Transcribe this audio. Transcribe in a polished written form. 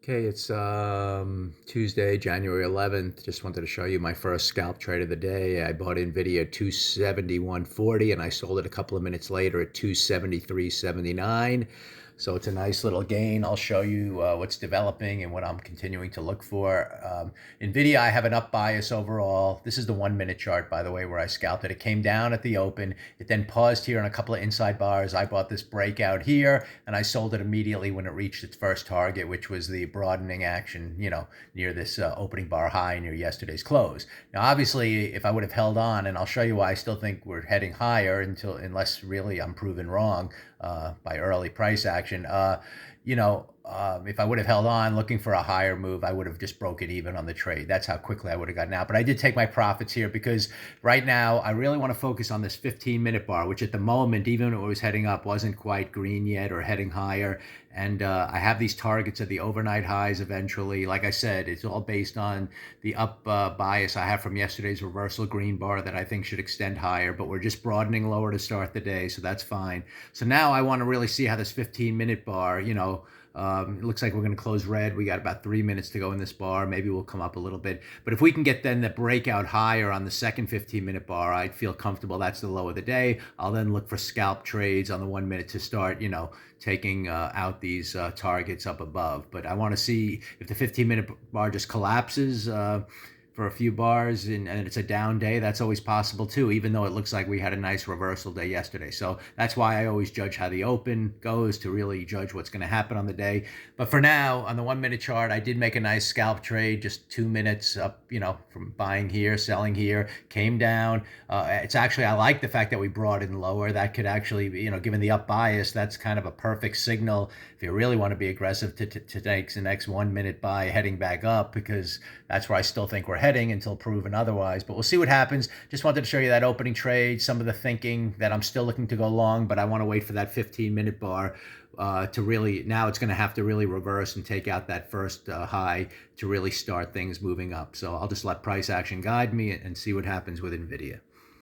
Okay, it's Tuesday, January 11th. Just wanted to show you my first scalp trade of the day. I bought NVDA at 271.40 and I sold it a couple of minutes later at 273.79. So it's a nice little gain. I'll show you what's developing and what I'm continuing to look for. NVIDIA, I have an up bias overall. This is the 1 minute chart, by the way, where I scalped it. It came down at the open. It then paused here on a couple of inside bars. I bought this breakout here and I sold it immediately when it reached its first target, which was the broadening action, near this opening bar high near yesterday's close. Now, obviously, if I would have held on, and I'll show you why I still think we're heading higher unless really I'm proven wrong by early price action. If I would have held on looking for a higher move, I would have just broken even on the trade. That's how quickly I would have gotten out. But I did take my profits here because right now I really want to focus on this 15-minute bar, which at the moment, even when it was heading up, wasn't quite green yet or heading higher. And I have these targets at the overnight highs eventually. Like I said, it's all based on the up bias I have from yesterday's reversal green bar that I think should extend higher. But we're just broadening lower to start the day, so that's fine. So now I want to really see how this 15-minute bar, it looks like we're going to close red. We got about 3 minutes to go in this bar. Maybe we'll come up a little bit. But if we can get then the breakout higher on the second 15-minute bar, I'd feel comfortable. That's the low of the day. I'll then look for scalp trades on the 1 minute to start, taking out these targets up above. But I want to see if the 15-minute bar just collapses for a few bars and it's a down day. That's always possible too, even though it looks like we had a nice reversal day yesterday. So that's why I always judge how the open goes to really judge what's going to happen on the day. But for now, on the 1 minute chart, I did make a nice scalp trade, just 2 minutes up, from buying here, selling here, came down. It's actually, I like the fact that we brought in lower. That could actually, given the up bias, that's kind of a perfect signal if you really want to be aggressive to take the next 1 minute buy heading back up, because that's where I still think we're heading until proven otherwise. But we'll see what happens. Just wanted to show you that opening trade, some of the thinking that I'm still looking to go long, but I want to wait for that 15-minute bar to really, now it's going to have to really reverse and take out that first high to really start things moving up. So I'll just let price action guide me and see what happens with NVIDIA.